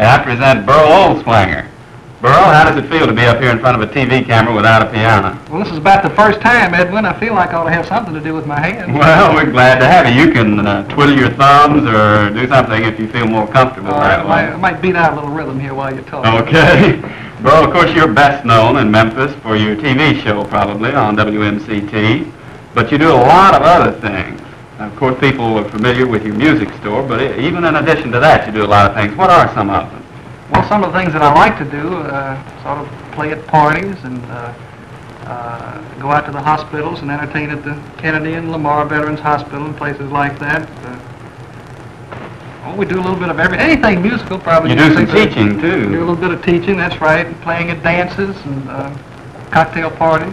I present Berl Olswanger. Berl, how does it feel to be up here in front of a TV camera without a piano? Well, this is about the first time, Edwin. I feel like I ought to have something to do with my hands. Well, we're glad to have you. You can twiddle your thumbs or do something if you feel more comfortable that way. I might beat out a little rhythm here while you're talking. Okay. Berl, of course, you're best known in Memphis for your TV show, probably, on WMCT. But you do a lot of other things. Of course, people are familiar with your music store, but even in addition to that, you do a lot of things. What are some of them? Well, some of the things that I like to do, sort of play at parties and go out to the hospitals and entertain at the Kennedy and Lamar Veterans Hospital and places like that. Well, we do a little bit of anything musical, probably. You do some teaching, too. We do a little bit of teaching, that's right, and playing at dances and cocktail parties,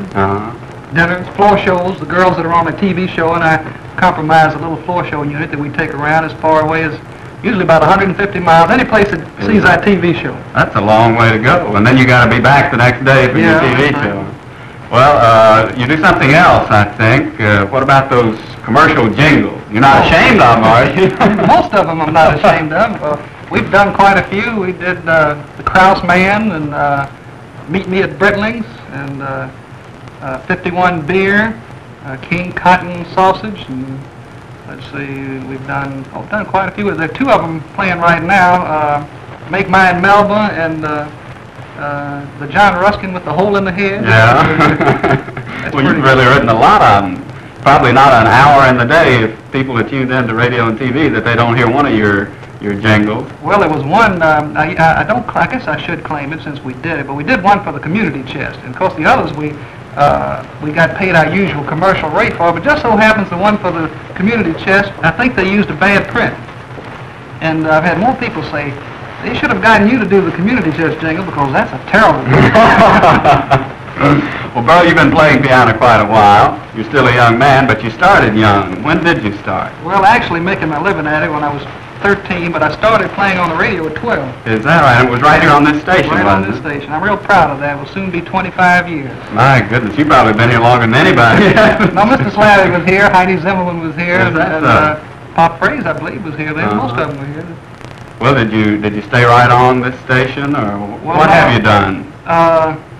dinners, floor shows. The girls that are on the TV show, and I compromise a little floor show unit that we take around as far away as usually about 150 miles, any place that sees our TV show. That's a long way to go, and then you got to be back the next day for your TV show. Well, you do something else, I think. What about those commercial jingles? You're not ashamed of them, are you? Most of them I'm not ashamed of. We've done quite a few. We did the Kraus Man and Meet Me at Brittling's and 51 Beer, King Cotton Sausage, and let's see, we've done quite a few. There are two of them playing right now, Make Mine Melba and the John Ruskin with the Hole in the Head. Yeah. Well, you've really written a lot of them. Probably not an hour in the day if people are tuned in to radio and TV that they don't hear one of your jingles. Well, there was one, I guess I should claim it since we did it, but we did one for the community chest. And of course the others we got paid our usual commercial rate for, but just so happens the one for the community chest, I think they used a bad print. And I've had more people say, they should have gotten you to do the community chest jingle because that's a terrible jingle. Well, Berl, you've been playing piano quite a while. You're still a young man, but you started young. When did you start? Well, actually making my living at it when I was 13, but I started playing on the radio at 12. Is that right? It was right here on this station, right wasn't on this station. I'm real proud of that. It will soon be 25 years. My goodness, you've probably been here longer than anybody. No, Mr. Slattery was here, Heidi Zimmerman was here, and Pop Fraze, I believe, was here. Most of them were here. Well, did you stay right on this station, or what have you done?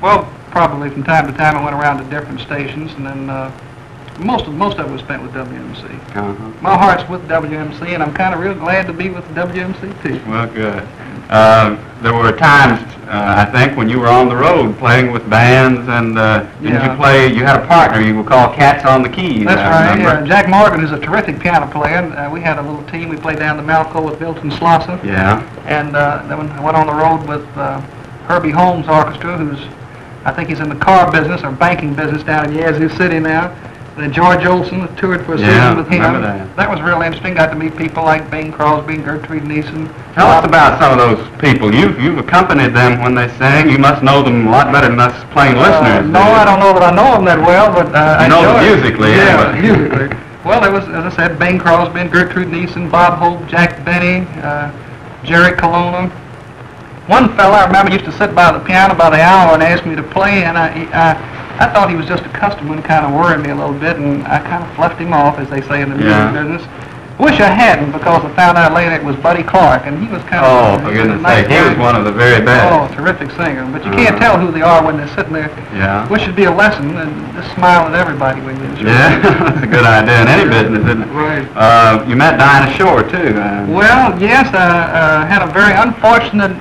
Well, probably from time to time I went around to different stations, and then most of it was spent with WMC. My heart's with WMC, and I'm kind of real glad to be with WMC too. Well, good. There were times, I think, when you were on the road playing with bands, and didn't you play? You had a partner you would call Cats on the Keys. That's right. Yeah, Jack Morgan is a terrific piano player. We had a little team. We played down the Malco with Milton Slosser. Yeah. And then I went on the road with Herbie Holmes Orchestra, who's I think he's in the car business or banking business down in Yazoo City now. And then George Olson toured for a season with him. That was real interesting. Got to meet people like Bing Crosby and Gertrude Neeson. Tell us about some of those people. You've accompanied them when they sang. You must know them a lot better than us plain listeners. No, I don't know that I know them that well, but I know them musically. Yeah, musically. Well, there was, as I said, Bing Crosby and Gertrude Neeson, Bob Hope, Jack Benny, Jerry Colonna. One fella I remember used to sit by the piano about an hour and ask me to play, and I thought he was just a customer and kind of worried me a little bit, and I kind of fluffed him off, as they say in the music business. Wish I hadn't, because I found out later it was Buddy Clark, and he was kind of for goodness sake, he was one of the very best. Oh, terrific singer, but you can't tell who they are when they're sitting there. Yeah. Wish it'd be a lesson, and just smile at everybody when you're Yeah, that's a good idea in any business, isn't it? Right. You met Dinah Shore, too. Well, yes, I had a very unfortunate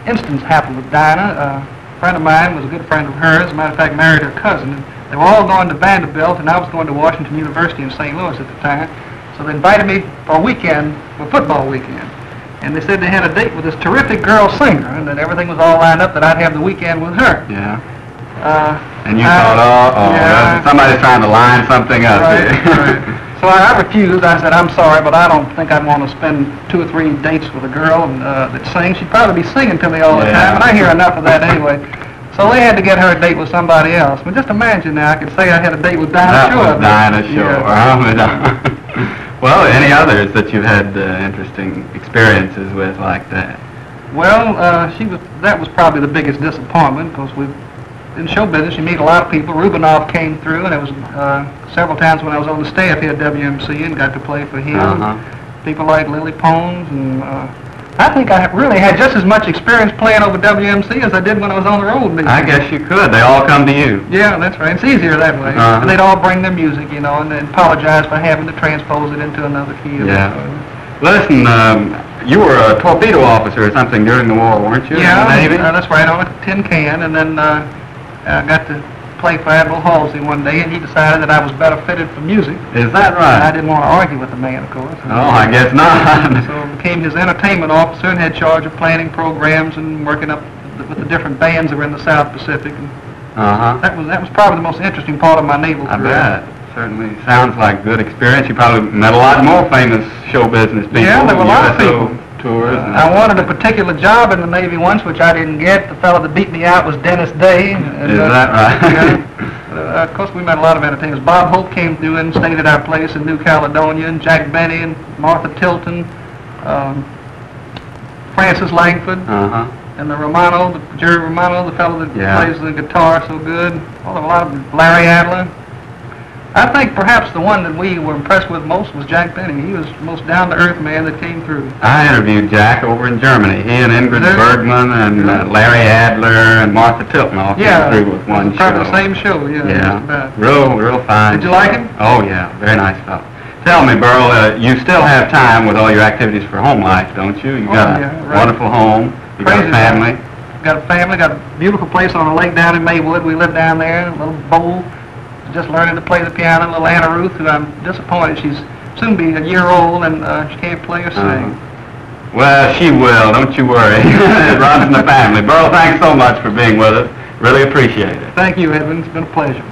instance happen with Dinah. A friend of mine was a good friend of hers. As a matter of fact, married her cousin. And they were all going to Vanderbilt, and I was going to Washington University in St. Louis at the time. So they invited me for a weekend, for football weekend. And they said they had a date with this terrific girl singer, and that everything was all lined up that I'd have the weekend with her. Yeah. And you thought, somebody's trying to line something up here. Right. So I refused. I said, I'm sorry, but I don't think I'd want to spend 2 or 3 dates with a girl that sings. She'd probably be singing to me all the time, and I hear enough of that anyway. So they had to get her a date with somebody else. But just imagine now, I could say I had a date with Dinah Shore. That was Dinah Shore. Well, any others that you've had interesting experiences with like that? Well, that was probably the biggest disappointment, because in show business, you meet a lot of people. Rubinoff came through, and it was several times when I was on the staff here at WMC and got to play for him. People like Lily Pones and I think I really had just as much experience playing over WMC as I did when I was on the road. I guess you could. They all come to you. Yeah, that's right. It's easier that way. And they'd all bring their music, you know, and then apologize for having to transpose it into another key. Yeah. Listen, you were a torpedo officer or something during the war, weren't you? Yeah, in the Navy? That's right, on a tin can, and then I got to play for Admiral Halsey one day, and he decided that I was better fitted for music. Is that right? And I didn't want to argue with the man, of course. Oh, I guess not. So I became his entertainment officer and had charge of planning programs and working up with the different bands that were in the South Pacific. And that was probably the most interesting part of my naval career. I bet. Certainly sounds like good experience. You probably met a lot more famous show business people. Yeah, there were a lot of people. Tours. I wanted a particular job in the Navy once, which I didn't get. The fellow that beat me out was Dennis Day. And, is that right? Yeah. Of course, we met a lot of entertainers. Bob Hope came through and stayed at our place in New Caledonia, and Jack Benny and Martha Tilton, Francis Langford, and Jerry Romano, the fellow that plays the guitar so good. A lot of Larry Adler. I think perhaps the one that we were impressed with most was Jack Benny. He was the most down-to-earth man that came through. I interviewed Jack over in Germany. He and Ingrid Bergman and Larry Adler and Martha Tilton all came through with one show. Probably the same show, yeah. Real fine. Did you like him? Oh, yeah. Very nice fellow. Tell me, Berl, you still have time with all your activities for home life, don't you? You've got a wonderful home. You've got a family. Got a family. Got a beautiful place on a lake down in Maywood. We live down there, a little bowl. Just learning to play the piano. Little Anna Ruth, who I'm disappointed. She's soon be a year old, and she can't play or sing. Well, she will. Don't you worry. It runs in the family. Berl, thanks so much for being with us. Really appreciate it. Thank you, Edwin. It's been a pleasure.